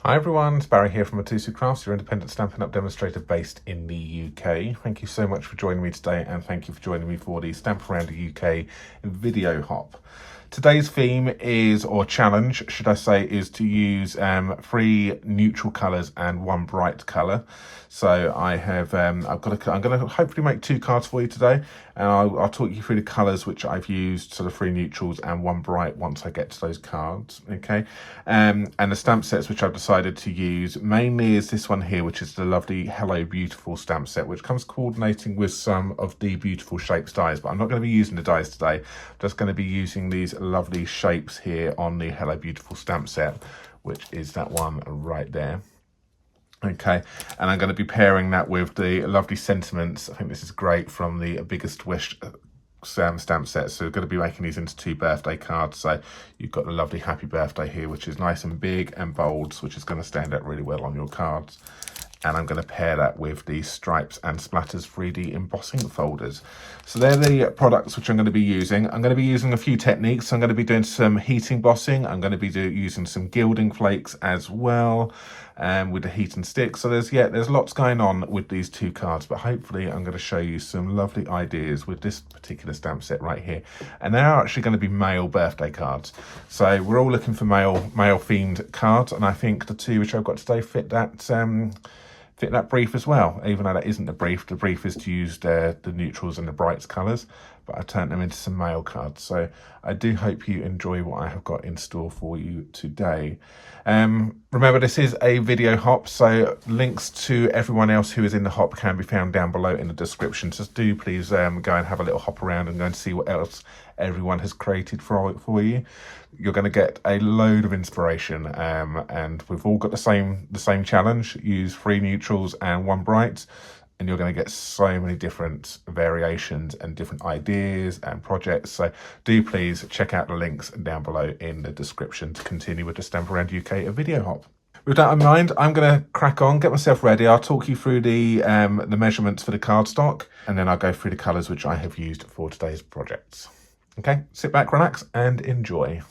Hi everyone, it's Barry here from Mitosu Crafts, your independent Stampin' Up! Demonstrator based in the UK. Thank you so much for joining me today, and thank you for joining me for the Stamp Around the UK video hop. Today's theme is, or challenge should I say, is to use 3 neutral colours and 1 bright colour. So I have, I'm going to hopefully make 2 cards for you today, and I'll talk you through the colours which I've used, so the 3 neutrals and 1 bright once I get to those cards, okay? And the stamp sets which I've decided to use mainly is this one here, which is the lovely Hello Beautiful stamp set, which comes coordinating with some of the Beautiful Shapes dies, but I'm not going to be using the dies today. I'm just going to be using these lovely shapes here on the Hello Beautiful stamp set, which is that one right there. Okay, and I'm going to be pairing that with the lovely sentiments. I think this is great from the Biggest Wish stamp set. So we're going to be making these into 2 birthday cards. So you've got the lovely happy birthday here, which is nice and big and bold, which is going to stand out really well on your cards. And I'm going to pair that with the Stripes and Splatters 3D embossing folders. So they're the products which I'm going to be using. I'm going to be using a few techniques. So I'm going to be doing some heat embossing. I'm going to be using some gilding flakes as well, with the heat and stick. So there's lots going on with these 2 cards, but hopefully I'm going to show you some lovely ideas with this particular stamp set right here. And they are actually going to be male birthday cards. So we're all looking for male themed cards, and I think the 2 which I've got today fit that brief as well, even though that isn't the brief. The brief is to use the neutrals and the brights colours, but I turned them into some male cards. So I do hope you enjoy what I have got in store for you today. Remember, this is a video hop, so links to everyone else who is in the hop can be found down below in the description. Just do please go and have a little hop around and go and see what else everyone has created for you. You're going to get a load of inspiration, and we've all got the same challenge. Use 3 neutrals and 1 bright, and you're going to get so many different variations and different ideas and projects. So do please check out the links down below in the description to continue with the Stamp Around UK video hop. With that in mind, I'm going to crack on, get myself ready. I'll talk you through the measurements for the cardstock, and then I'll go through the colours which I have used for today's projects. Okay, sit back, relax, and enjoy.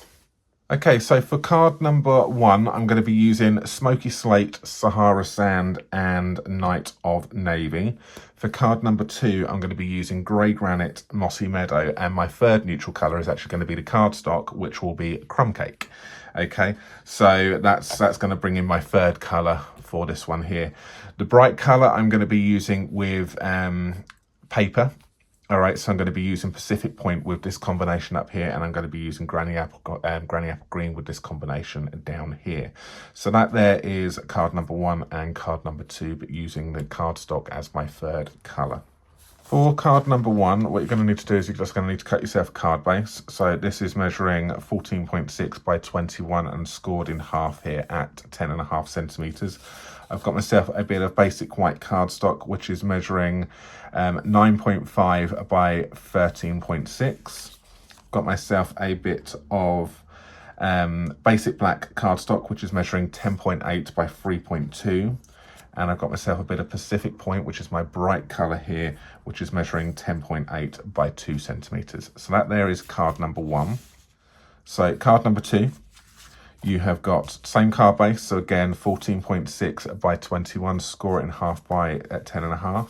Okay, so for card number 1, I'm going to be using Smoky Slate, Sahara Sand, and Night of Navy. For card number 2, I'm going to be using Grey Granite, Mossy Meadow, and my 3rd neutral colour is actually going to be the cardstock, which will be Crumb Cake. Okay, so that's going to bring in my 3rd colour for this one here. The bright colour I'm going to be using with paper. All right, so I'm going to be using Pacific Point with this combination up here, and I'm going to be using Granny Apple Green with this combination down here. So that there is card number 1 and card number 2, but using the cardstock as my 3rd colour. For card number 1, what you're going to need to do is you're just going to need to cut yourself a card base. So this is measuring 14.6 by 21 and scored in half here at 10.5 centimetres. I've got myself a bit of basic white cardstock, which is measuring 9.5 by 13.6. Got myself a bit of basic black cardstock, which is measuring 10.8 by 3.2. And I've got myself a bit of Pacific Point, which is my bright colour here, which is measuring 10.8 by 2 centimetres. So that there is card number 1. So card number 2, you have got same card base. So again, 14.6 by 21, score it in half by 10.5.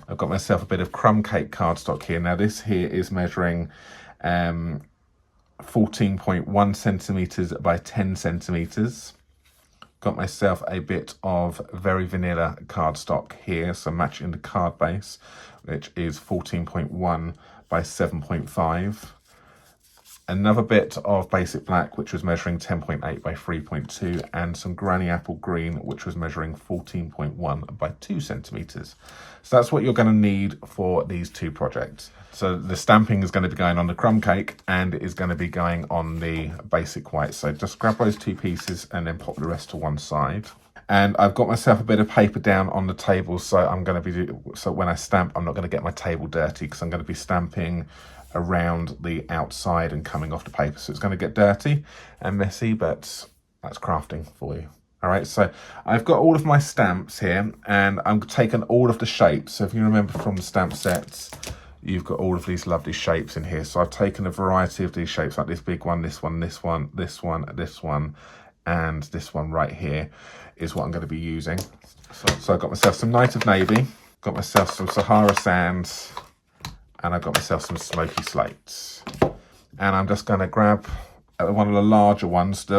I've got myself a bit of Crumb Cake cardstock here. Now this here is measuring 14.1 centimetres by 10 centimetres. Got myself a bit of Very Vanilla cardstock here, so matching the card base, which is 14.1 by 7.5. Another bit of basic black, which was measuring 10.8 by 3.2, and some Granny Apple Green, which was measuring 14.1 by 2 centimetres. So that's what you're going to need for these 2 projects. So the stamping is going to be going on the Crumb Cake, and it is going to be going on the basic white. So just grab those 2 pieces and then pop the rest to one side. And I've got myself a bit of paper down on the table, so I'm going to be, so when I stamp, I'm not going to get my table dirty, because I'm going to be stamping around the outside and coming off the paper. So it's going to get dirty and messy, but that's crafting for you. All right, so I've got all of my stamps here, and I'm taking all of the shapes. So if you remember from the stamp sets, you've got all of these lovely shapes in here. So I've taken a variety of these shapes, like this big one, this one, this one, this one, this one, and this one right here is what I'm going to be using. So I've got myself some Night of Navy, got myself some Sahara Sands, and I've got myself some Smoky Slates. And I'm just going to grab one of the larger ones. This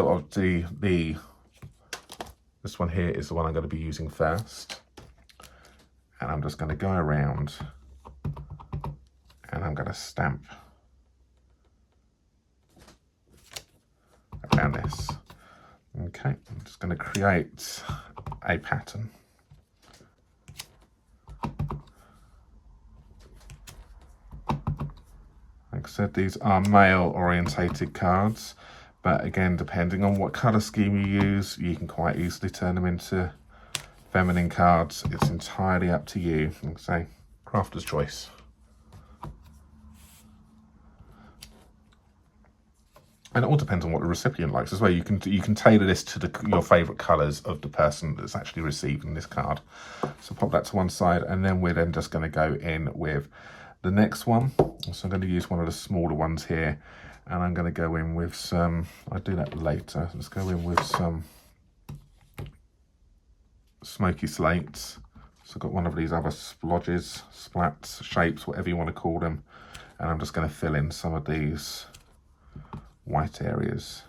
one here is the one I'm going to be using first. And I'm just going to go around and I'm going to stamp around this. Okay, I'm just going to create a pattern. Like I said, these are male orientated cards, but again, depending on what colour scheme you use, you can quite easily turn them into feminine cards. It's entirely up to you. Like I say, crafter's choice. And it all depends on what the recipient likes as well. You can tailor this to your favourite colours of the person that's actually receiving this card. So pop that to one side, and then we're then just going to go in with the next one. So I'm going to use one of the smaller ones here, and I'm going to go in with some, I'll do that later. Let's go in with some Smoky Slates. So I've got one of these other splodges, splats, shapes, whatever you want to call them. And I'm just going to fill in some of these white areas.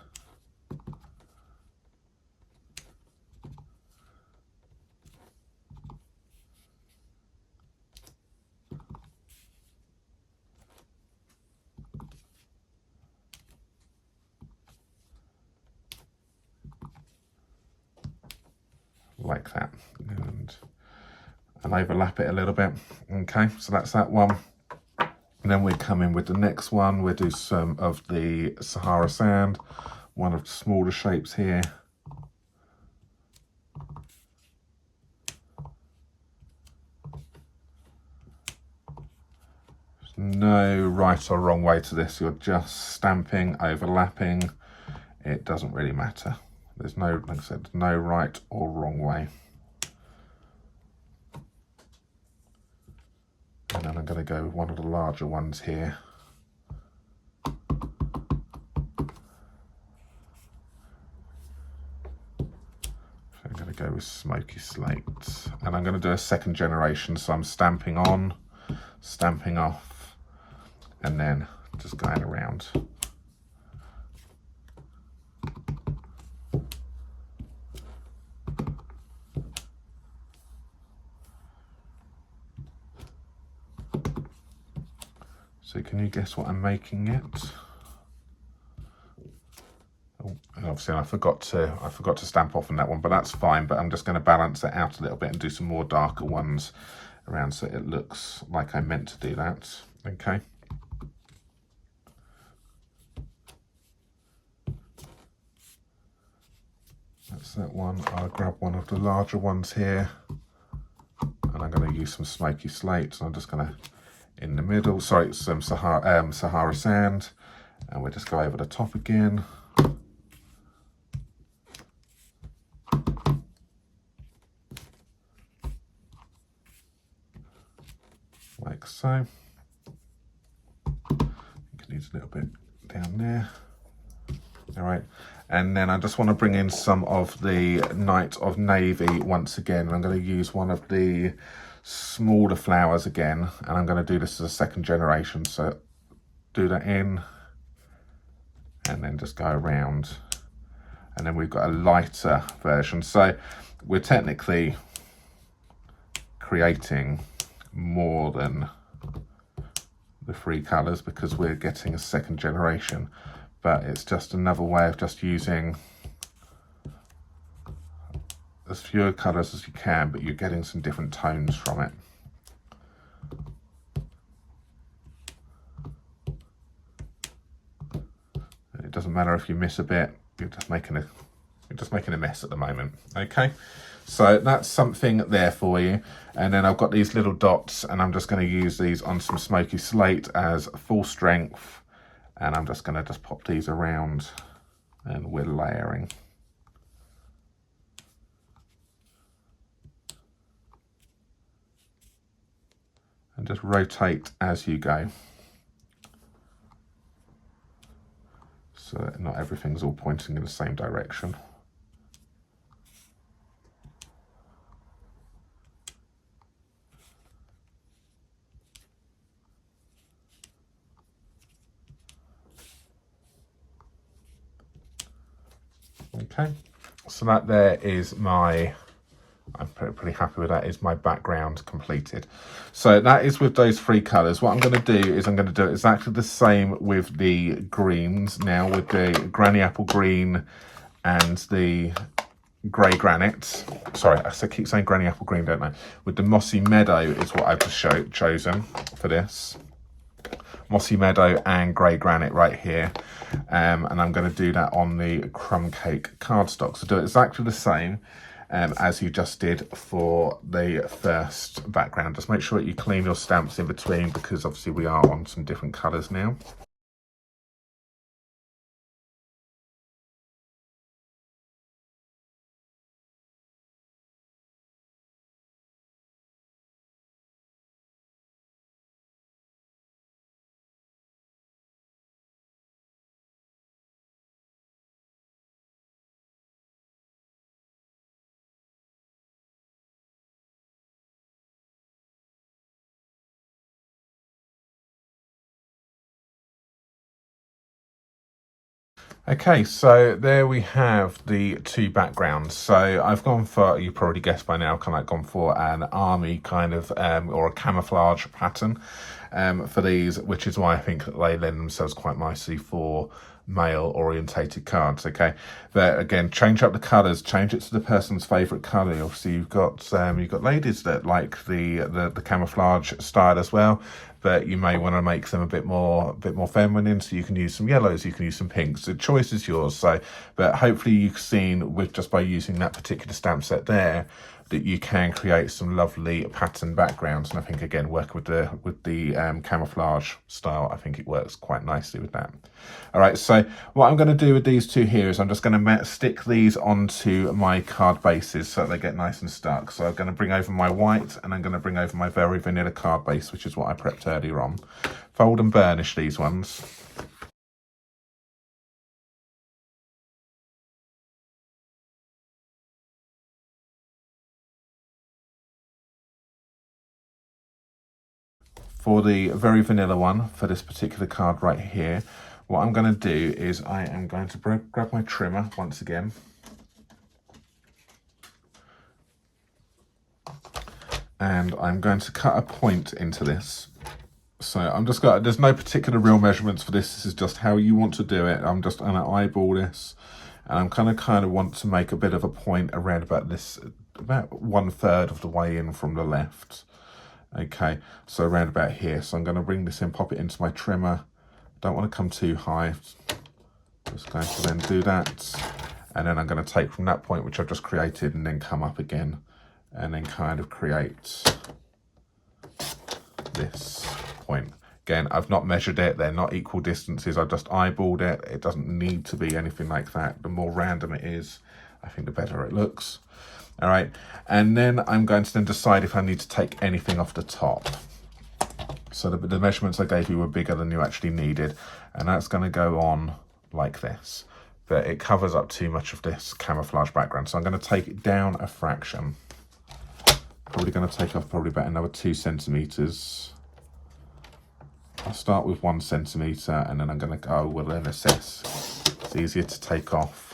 Like that, and overlap it a little bit. Okay, so that's that one. And then we come in with the next one. We'll do some of the Sahara Sand, one of the smaller shapes here. There's no right or wrong way to this. You're just stamping, overlapping. It doesn't really matter. There's no, like I said, no right or wrong way. And then I'm going to go with one of the larger ones here. So I'm going to go with Smoky Slate. And I'm going to do a second generation. So I'm stamping on, stamping off, and then just going around. So can you guess what I'm making it? Oh, and obviously I forgot to stamp off on that one, but that's fine. But I'm just going to balance it out a little bit and do some more darker ones around so it looks like I meant to do that. Okay. That's that one. I'll grab one of the larger ones here, and I'm going to use some Smoky Slate. So I'm just going to, in the middle, sorry, some Sahara Sand, and we'll just go over the top again. Like so. You can use a little bit down there. All right, and then I just want to bring in some of the Night of Navy once again. I'm going to use one of the smaller flowers again, and I'm going to do this as a second generation. So do that in, and then just go around, and then we've got a lighter version. So we're technically creating more than the 3 colours because we're getting a second generation, but it's just another way of just using as fewer colours as you can, but you're getting some different tones from it. And it doesn't matter if you miss a bit, you're just making a mess at the moment. Okay, so that's something there for you. And then I've got these little dots, and I'm just going to use these on some Smoky Slate as full strength, and I'm just going to just pop these around, and we're layering. And just rotate as you go, so that not everything's all pointing in the same direction. Okay, so that there is my, I'm pretty happy with that, is my background completed. So that is with those three colours. What I'm going to do is I'm going to do exactly the same with the greens now, with the Granny Apple Green and the grey granite. Sorry, I keep saying Granny Apple Green, don't I? With the Mossy Meadow is what I've just chosen for this. Mossy Meadow and grey granite right here. And I'm going to do that on the crumb cake cardstock. So do it exactly the same as you just did for the first background. Just make sure that you clean your stamps in between, because obviously we are on some different colours now. Okay, so there we have the two backgrounds. So I've gone for, you probably guessed by now, kind of gone for an army kind of, or a camouflage pattern for these, which is why I think they lend themselves quite nicely for male orientated cards. Okay, but again, change up the colours, change it to the person's favourite colour. Obviously you've got ladies that like the camouflage style as well, but you may want to make them a bit more feminine, so you can use some yellows, you can use some pinks. The choice is yours. So, but hopefully you've seen, with just by using that particular stamp set there, that you can create some lovely pattern backgrounds. And I think again, working with the camouflage style, I think it works quite nicely with that. All right, so what I'm going to do with these two here is I'm just going to stick these onto my card bases so they get nice and stuck. So I'm going to bring over my white, and I'm going to bring over my very vanilla card base, which is what I prepped earlier on. Fold and burnish these ones. For the very vanilla one, for this particular card right here, what I'm going to do is I am going to grab my trimmer once again. And I'm going to cut a point into this. So I'm just got, there's no particular real measurements for this. This is just how you want to do it. I'm just going to eyeball this, and I'm kind of want to make a bit of a point around about this, about 1/3 of the way in from the left. Okay, so around about here. So I'm going to bring this in, pop it into my trimmer. Don't want to come too high. Just going to then do that. And then I'm going to take from that point, which I've just created, and then come up again, and then kind of create this point. Again, I've not measured it. They're not equal distances. I've just eyeballed it. It doesn't need to be anything like that. The more random it is, I think the better it looks. All right, and then I'm going to then decide if I need to take anything off the top. So the measurements I gave you were bigger than you actually needed, and that's going to go on like this, but it covers up too much of this camouflage background, so I'm going to take it down a fraction. Probably going to take off probably about another 2 centimeters. I'll start with 1 centimeter, and then I'm going to go, we'll then assess. It's easier to take off.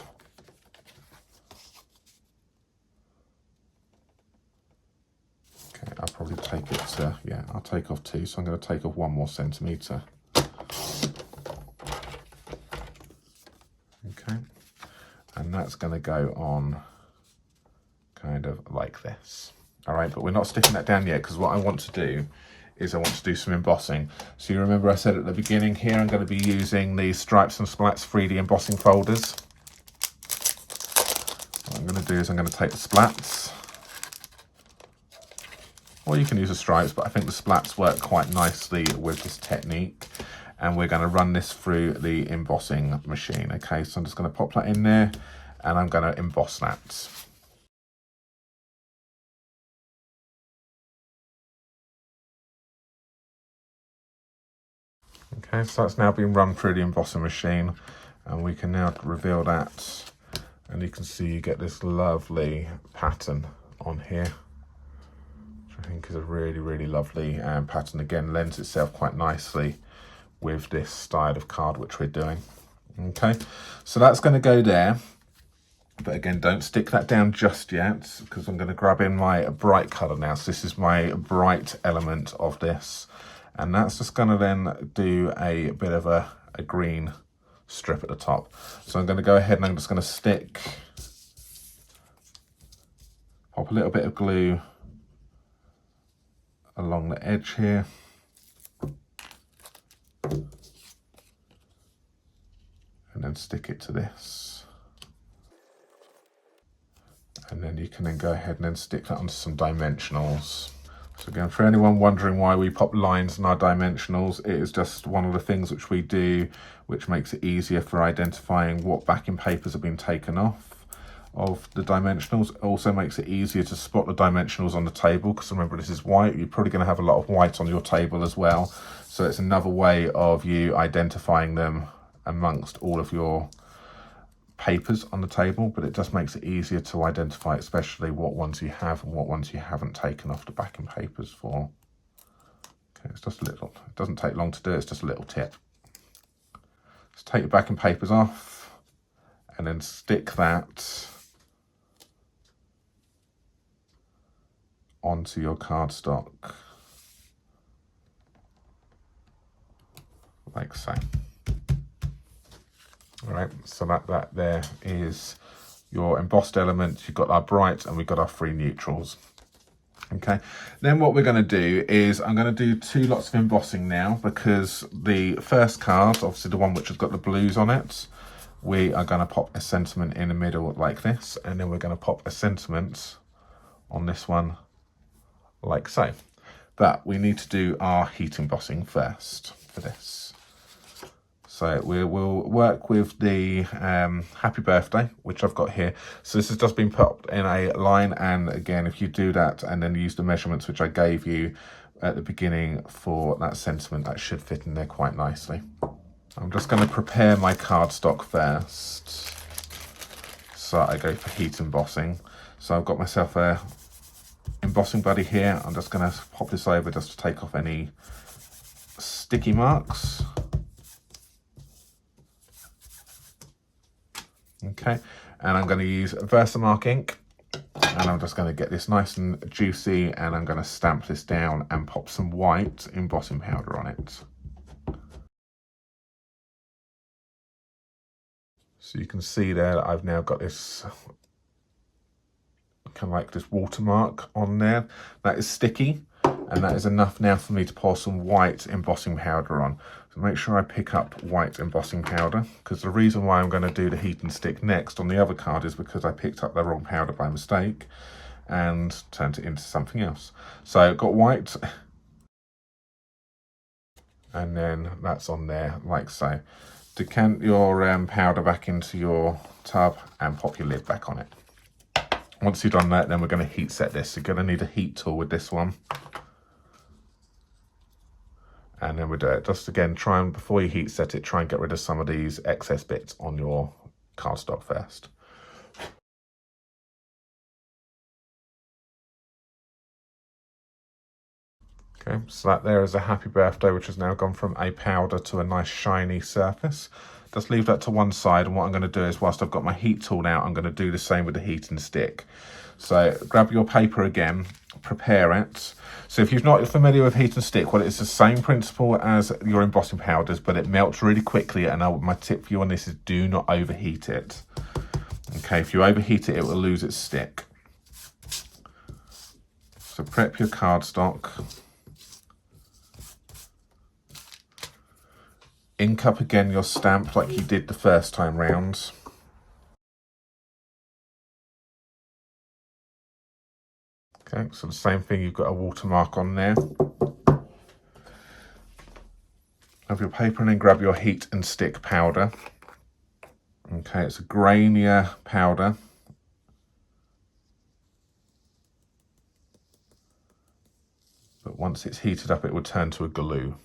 Okay, I'll probably take it to, yeah, I'll take off 2, so I'm going to take off 1 more centimeter. Okay, and that's going to go on kind of like this. All right, but we're not sticking that down yet, because what I want to do is I want to do some embossing. So you remember I said at the beginning here, I'm going to be using these Stripes and Splats 3D embossing folders. What I'm going to do is I'm going to take the splats, or you can use the stripes, but I think the splats work quite nicely with this technique. And we're going to run this through the embossing machine. Okay, so I'm just going to pop that in there, and I'm going to emboss that. Okay, so that's now been run through the embossing machine, and we can now reveal that, and you can see you get this lovely pattern on here, which I think is a really lovely pattern. Again, lends itself quite nicely with this style of card which we're doing. Okay, so that's going to go there. But again, don't stick that down just yet, because I'm going to grab in my bright colour now. So this is my bright element of this. And that's just going to then do a bit of a green strip at the top. So I'm going to go ahead and I'm just going to pop a little bit of glue along the edge here. And then stick it to this. And then you can then go ahead and then stick that onto some dimensionals. So again, for anyone wondering why we pop lines in our dimensionals, it is just one of the things which we do, which makes it easier for identifying what backing papers have been taken off of the dimensionals. It also makes it easier to spot the dimensionals on the table, because remember, this is white. You're probably going to have a lot of white on your table as well. So it's another way of you identifying them amongst all of your papers on the table, but it just makes it easier to identify, especially what ones you have and what ones you haven't taken off the backing papers for. Okay, it's just a little, it doesn't take long to do, it's just a little tip. Just take your backing papers off and then stick that onto your cardstock, like so. All right, so that there is your embossed element. You've got our bright and we've got our free neutrals. Okay, then what we're going to do is I'm going to do 2 lots of embossing now, because the first card, obviously the one which has got the blues on it, we are going to pop a sentiment in the middle like this, and then we're going to pop a sentiment on this one like so. But we need to do our heat embossing first for this. So we will work with the happy birthday, which I've got here. So this has just been put in a line. And again, if you do that and then use the measurements which I gave you at the beginning for that sentiment, that should fit in there quite nicely. I'm just going to prepare my cardstock first. So I go for heat embossing. So I've got myself a embossing buddy here. I'm just going to pop this over just to take off any sticky marks. Okay, and I'm going to use Versamark ink, and I'm just going to get this nice and juicy, and I'm going to stamp this down and pop some white embossing powder on it. So you can see there that I've now got this kind of like this watermark on there. That is sticky, and that is enough now for me to pour some white embossing powder on. So make sure I pick up white embossing powder, because the reason why I'm going to do the heat and stick next on the other card is because I picked up the wrong powder by mistake and turned it into something else. So I've got white, and then that's on there like so. Decant your powder back into your tub and pop your lid back on it. Once you've done that, then we're going to heat set this. You're going to need a heat tool with this one. And then we do it. Just again, try and, before you heat set it, try and get rid of some of these excess bits on your cardstock first. Okay, so that there is a happy birthday, which has now gone from a powder to a nice shiny surface. Just leave that to one side, and what I'm going to do is, whilst I've got my heat tool out, I'm going to do the same with the heat and stick. So grab your paper again, prepare it. So if you're not familiar with heat and stick, well, it's the same principle as your embossing powders, but it melts really quickly, and my tip for you on this is do not overheat it. Okay, if you overheat it, it will lose its stick. So prep your cardstock. Ink up again your stamp like you did the first time round. Okay, so the same thing, you've got a watermark on there. Have your paper and then grab your heat and stick powder. Okay, it's a grainier powder. But once it's heated up, it will turn to a glue.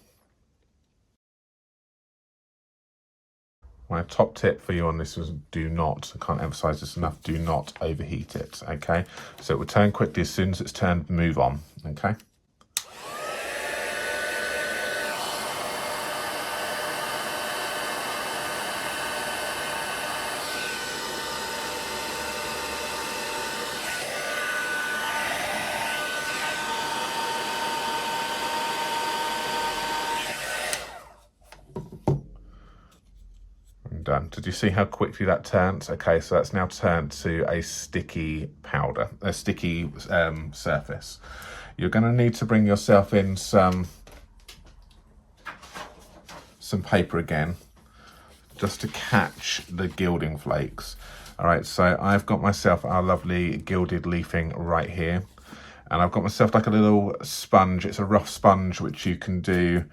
My top tip for you on this is do not, I can't emphasize this enough, do not overheat it, okay? So it will turn quickly. As soon as it's turned, move on, okay? done. Did you see how quickly that turned? Okay, so that's now turned to a sticky powder, a sticky surface. You're going to need to bring yourself in some paper again, just to catch the gilding flakes. All right, so I've got myself our lovely gilded leafing right here, and I've got myself like a little sponge. It's a rough sponge which you can get,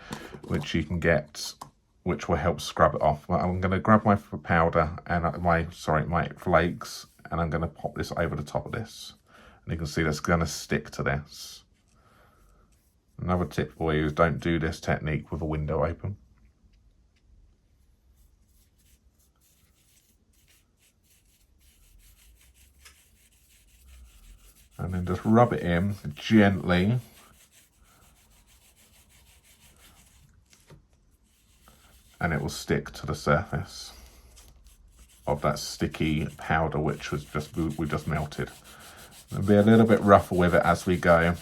which will help scrub it off. Well, I'm going to grab my powder and my flakes, and I'm going to pop this over the top of this, and you can see that's going to stick to this. Another tip for you is don't do this technique with a window open. And then just rub it in gently. And it will stick to the surface of that sticky powder which was we just melted. It'll be a little bit rougher with it as we go.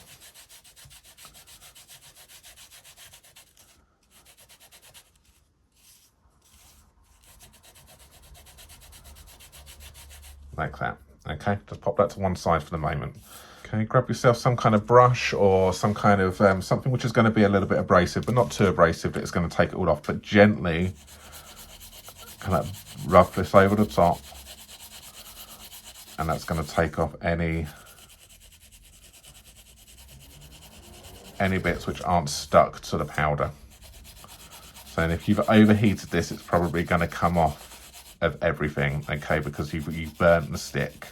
Like that. Okay, just pop that to one side for the moment. Okay, grab yourself some kind of brush or some kind of something which is going to be a little bit abrasive, but not too abrasive that it's going to take it all off, but gently kind of rub this over the top, and that's going to take off any bits which aren't stuck to the powder. So if you've overheated this, it's probably going to come off of everything, okay, because you've burnt the stick.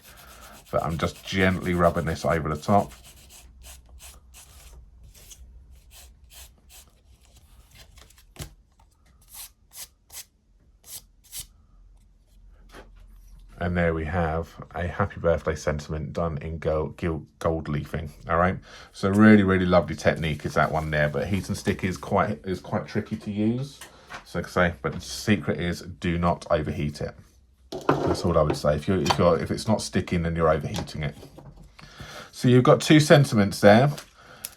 But I'm just gently rubbing this over the top. And there we have a happy birthday sentiment done in gold leafing. All right, so really, really lovely technique is that one there, but heat and stick is quite tricky to use. So but the secret is do not overheat it. That's all I would say. If it's not sticking, then you're overheating it. So you've got two sentiments there.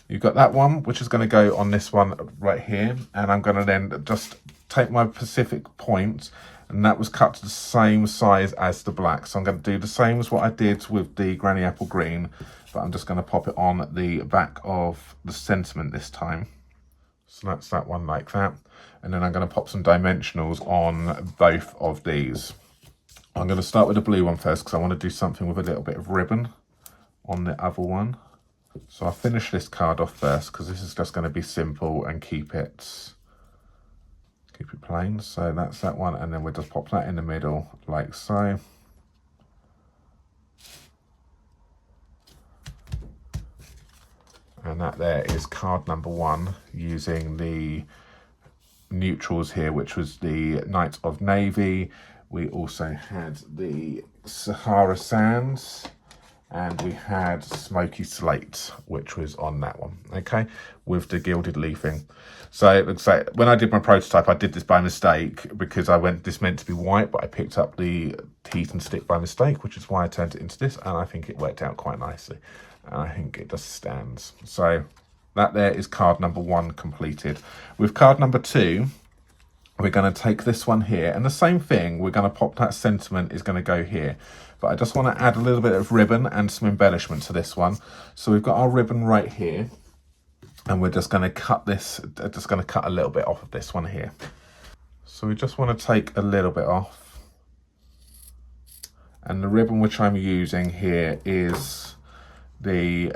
You've got that one, which is going to go on this one right here, and I'm going to then just take my Pacific point, and that was cut to the same size as the black. So I'm going to do the same as what I did with the Granny Apple Green, but I'm just going to pop it on the back of the sentiment this time. So that's that one like that. And then I'm going to pop some dimensionals on both of these. I'm going to start with the blue one first because I want to do something with a little bit of ribbon on the other one. So I'll finish this card off first because this is just going to be simple and keep it plain. So that's that one, and then we'll just pop that in the middle like so. And that there is card number one, using the neutrals here, which was the Night of Navy. We also had the Sahara Sands, and we had Smoky Slate, which was on that one, okay, with the gilded leafing. So it looks like when I did my prototype, I did this by mistake because this meant to be white, but I picked up the heat and stick by mistake, which is why I turned it into this, and I think it worked out quite nicely. And I think it just stands. So that there is card number one completed. With card number two, we're going to take this one here, and the same thing, we're going to pop that sentiment is going to go here, but I just want to add a little bit of ribbon and some embellishment to this one. So we've got our ribbon right here, and we're just going to cut a little bit off of this one here. So we just want to take a little bit off, and the ribbon which I'm using here is the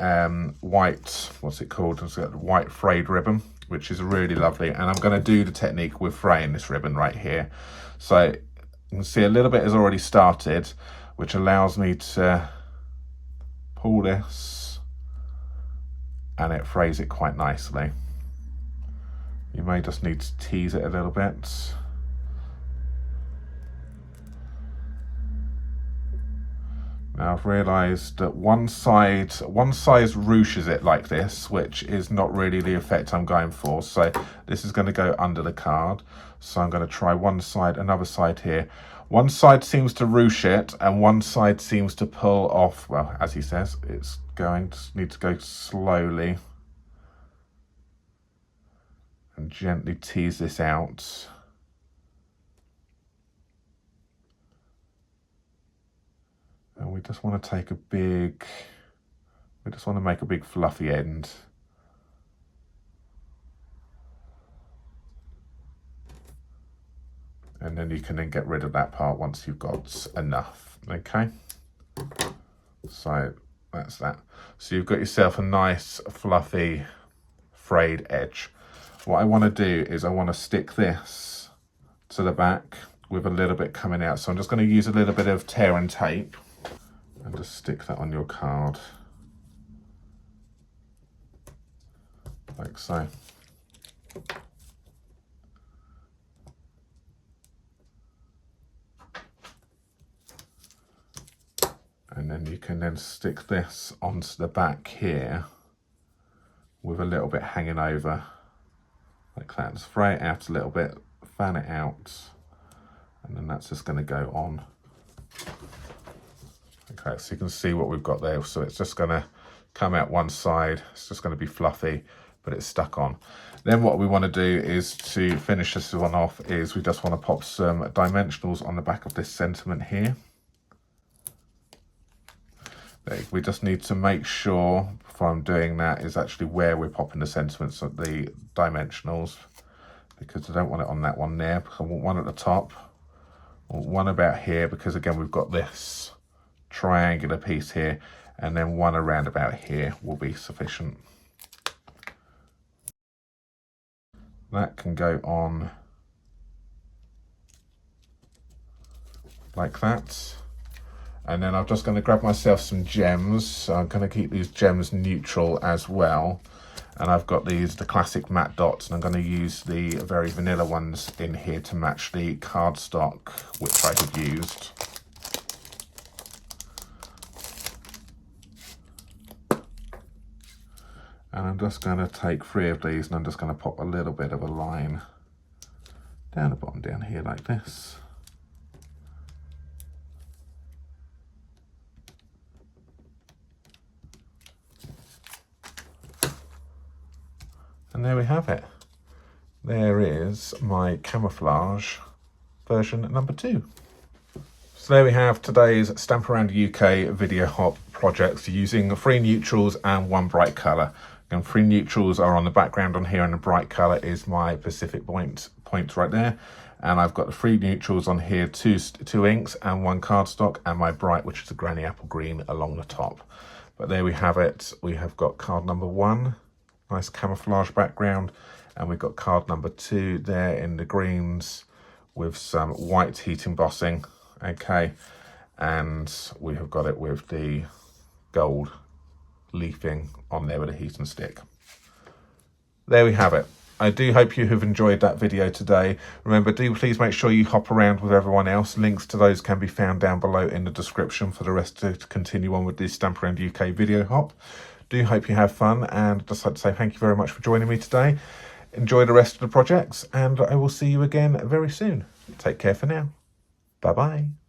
white, what's it called? It's got white frayed ribbon, which is really lovely. And I'm going to do the technique with fraying this ribbon right here. So you can see a little bit has already started, which allows me to pull this, and it frays it quite nicely. You may just need to tease it a little bit. Now I've realised that one side ruches it like this, which is not really the effect I'm going for. So this is going to go under the card. So I'm going to try one side, another side here. One side seems to ruche it, and one side seems to pull off. Well, as he says, it's going to need to go slowly and gently tease this out. just want to take we just want to make a big fluffy end. And then you can then get rid of that part once you've got enough, okay? So that's that. So you've got yourself a nice fluffy frayed edge. What I want to do is I want to stick this to the back with a little bit coming out. So I'm just going to use a little bit of tear and tape and just stick that on your card like so. And then you can then stick this onto the back here with a little bit hanging over like that. Just fray it out a little bit, fan it out, and then that's just going to go on. Okay, so you can see what we've got there. So it's just going to come out one side. It's just going to be fluffy, but it's stuck on. Then what we want to do is to finish this one off is we just want to pop some dimensionals on the back of this sentiment here. We just need to make sure before I'm doing that is actually where we're popping the sentiments of the dimensionals, because I don't want it on that one there. I want one at the top, one about here, because again we've got this triangular piece here, and then one around about here will be sufficient. That can go on like that. And then I'm just going to grab myself some gems. So I'm going to keep these gems neutral as well. And I've got the classic matte dots, and I'm going to use the very vanilla ones in here to match the cardstock which I have used. And I'm just going to take 3 of these, and I'm just going to pop a little bit of a line down the bottom down here like this. And there we have it. There is my Camouflage version number 2. So there we have today's Stamp Around UK video hop projects using 3 neutrals and 1 bright colour. And 3 neutrals are on the background on here, and the bright colour is my Pacific point right there. And I've got the 3 neutrals on here, 2 inks and 1 cardstock, and my bright, which is a granny apple green, along the top. But there we have it. We have got card number 1. Nice camouflage background, and we've got card number 2 there in the greens with some white heat embossing, okay, and we have got it with the gold leafing on there with a heat and stick. There we have it. I do hope you have enjoyed that video today. Remember, do please make sure you hop around with everyone else. Links to those can be found down below in the description for the rest to continue on with this Stamp Around UK video hop. Do hope you have fun, and just like to say thank you very much for joining me today. Enjoy the rest of the projects, and I will see you again very soon. Take care for now. Bye bye.